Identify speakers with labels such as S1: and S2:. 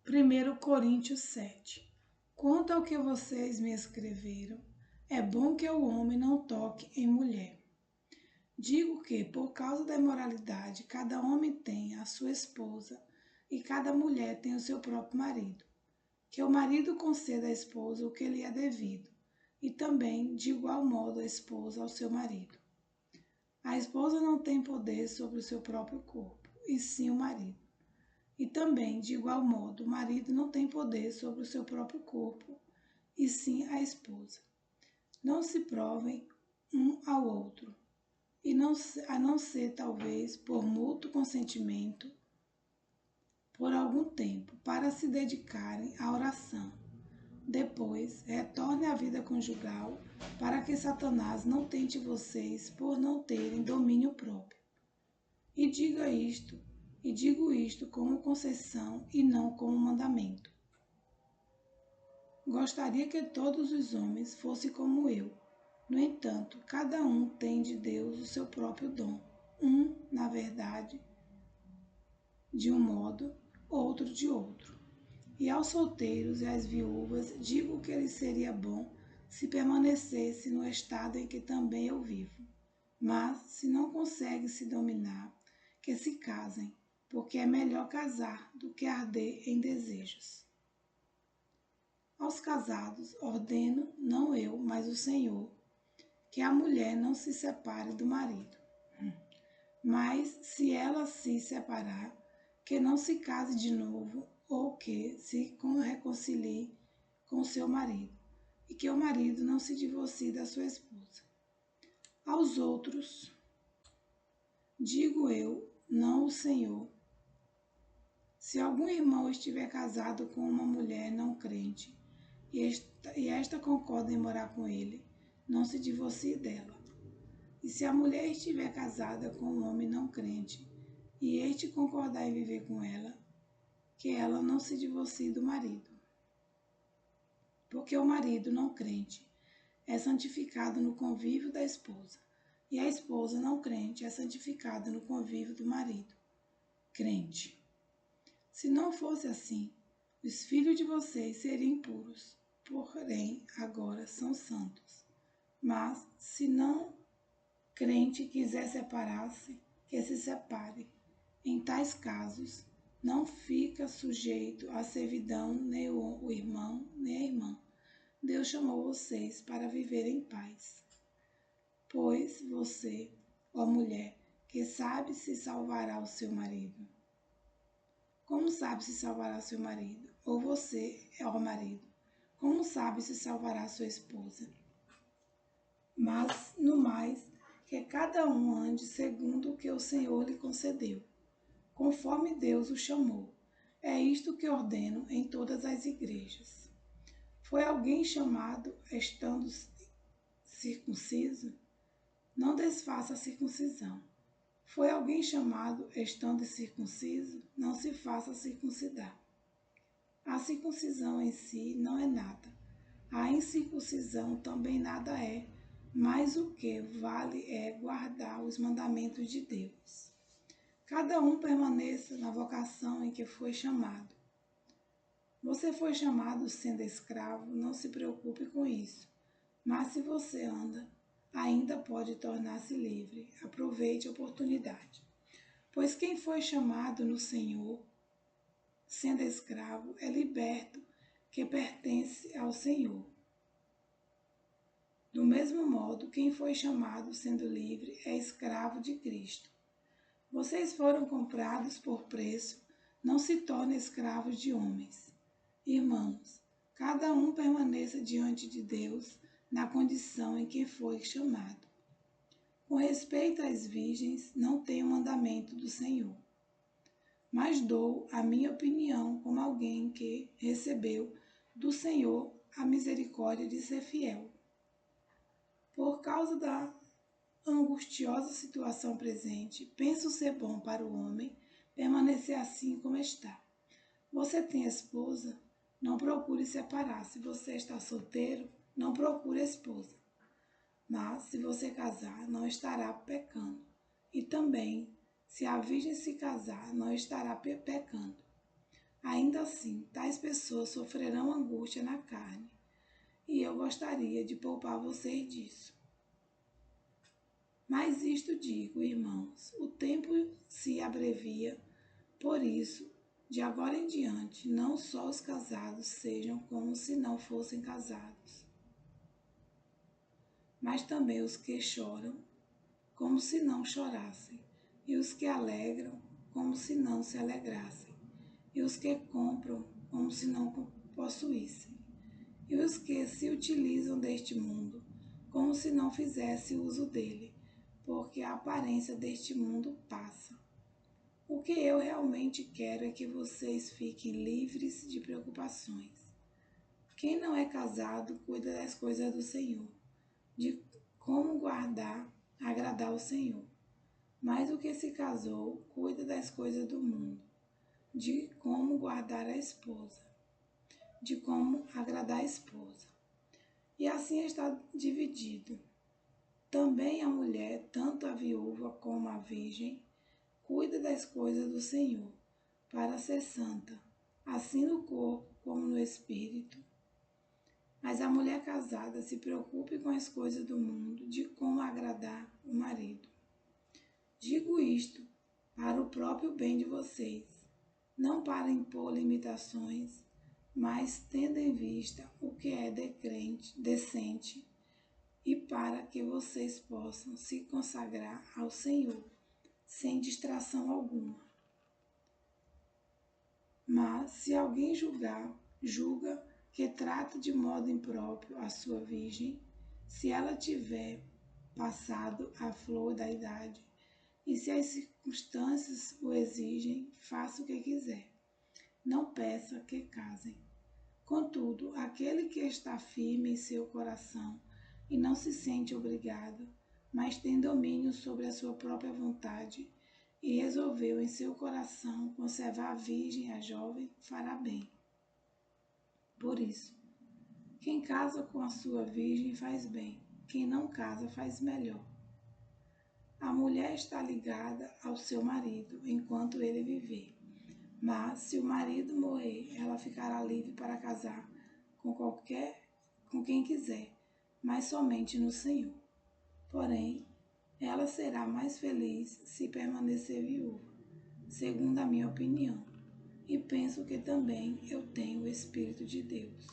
S1: 1 Coríntios 7. Quanto ao que vocês me escreveram, é bom que o homem não toque em mulher. Digo que, por causa da imoralidade, cada homem tem a sua esposa e cada mulher tem o seu próprio marido. Que o marido conceda à esposa o que lhe é devido, e também, de igual modo, a esposa ao seu marido. A esposa não tem poder sobre o seu próprio corpo, e sim o marido. E também, de igual modo, o marido não tem poder sobre o seu próprio corpo, e sim a esposa. Não se provem um ao outro, e a não ser, talvez, por mútuo consentimento, por algum tempo, para se dedicarem à oração. Depois, retorne à vida conjugal, para que Satanás não tente vocês por não terem domínio próprio. E digo isto como concessão e não como mandamento. Gostaria que todos os homens fossem como eu. No entanto, cada um tem de Deus o seu próprio dom. Na verdade, de um modo, outro de outro. E aos solteiros e às viúvas digo que lhes seria bom se permanecesse no estado em que também eu vivo. Mas, se não conseguem se dominar, que se casem, porque é melhor casar do que arder em desejos. Aos casados ordeno, não eu, mas o Senhor, que a mulher não se separe do marido. Mas, se ela se separar, que não se case de novo ou que se reconcilie com seu marido, e que o marido não se divorcie da sua esposa. Aos outros, digo eu, não o Senhor, se algum irmão estiver casado com uma mulher não crente, e esta concorda em morar com ele, não se divorcie dela. E se a mulher estiver casada com um homem não crente, e este concordar em viver com ela, que ela não se divorcie do marido. Porque o marido não crente é santificado no convívio da esposa, e a esposa não crente é santificada no convívio do marido crente. Se não fosse assim, os filhos de vocês seriam impuros, porém agora são santos. Mas, se não crente quiser separar-se, que se separe. Em tais casos, não fica sujeito à servidão nem o irmão, nem a irmã. Deus chamou vocês para viver em paz. Pois você, ó mulher, que sabe se salvará o seu marido. Como sabe se salvará seu marido? Ou você, ó marido, como sabe se salvará sua esposa? Mas, no mais, que cada um ande segundo o que o Senhor lhe concedeu, conforme Deus o chamou. É isto que ordeno em todas as igrejas. Foi alguém chamado estando circunciso? Não desfaça a circuncisão. Foi alguém chamado estando circunciso? Não se faça circuncidar. A circuncisão em si não é nada. A incircuncisão também nada é, mas o que vale é guardar os mandamentos de Deus. Cada um permaneça na vocação em que foi chamado. Você foi chamado sendo escravo, não se preocupe com isso. Mas se você anda, ainda pode tornar-se livre. Aproveite a oportunidade. Pois quem foi chamado no Senhor, sendo escravo, é liberto, que pertence ao Senhor. Do mesmo modo, quem foi chamado sendo livre é escravo de Cristo. Vocês foram comprados por preço, não se tornem escravos de homens. Irmãos, cada um permaneça diante de Deus na condição em que foi chamado. Com respeito às virgens, não tenho mandamento do Senhor, mas dou a minha opinião como alguém que recebeu do Senhor a misericórdia de ser fiel. Por causa da angustiosa situação presente, penso ser bom para o homem permanecer assim como está. Você tem esposa? Não procure separar. Se você está solteiro, não procure esposa. Mas, se você casar, não estará pecando. E também, se a virgem se casar, não estará pecando. Ainda assim, tais pessoas sofrerão angústia na carne, e eu gostaria de poupar vocês disso. Mas isto digo, irmãos, o tempo se abrevia, por isso, de agora em diante, não só os casados sejam como se não fossem casados, mas também os que choram, como se não chorassem, e os que alegram, como se não se alegrassem, e os que compram, como se não possuíssem, e os que se utilizam deste mundo, como se não fizesse uso dele, porque a aparência deste mundo passa. O que eu realmente quero é que vocês fiquem livres de preocupações. Quem não é casado cuida das coisas do Senhor, de como agradar o Senhor. Mas o que se casou cuida das coisas do mundo, de como guardar a esposa, de como agradar a esposa. E assim está dividido. Também a mulher, tanto a viúva como a virgem, cuida das coisas do Senhor, para ser santa, assim no corpo como no espírito. Mas a mulher casada se preocupe com as coisas do mundo, de como agradar o marido. Digo isto para o próprio bem de vocês, não para impor limitações, mas tendo em vista o que é decente, e para que vocês possam se consagrar ao Senhor, sem distração alguma. Mas se alguém julga que trata de modo impróprio a sua virgem, se ela tiver passado a flor da idade, e se as circunstâncias o exigem, faça o que quiser. Não peça que casem. Contudo, aquele que está firme em seu coração e não se sente obrigado, mas tem domínio sobre a sua própria vontade e resolveu em seu coração conservar a virgem, a jovem, fará bem. Por isso, quem casa com a sua virgem faz bem, quem não casa faz melhor. A mulher está ligada ao seu marido enquanto ele viver, mas se o marido morrer, ela ficará livre para casar com quem quiser, mas somente no Senhor. Porém, ela será mais feliz se permanecer viúva, segundo a minha opinião, e penso que também eu tenho o Espírito de Deus.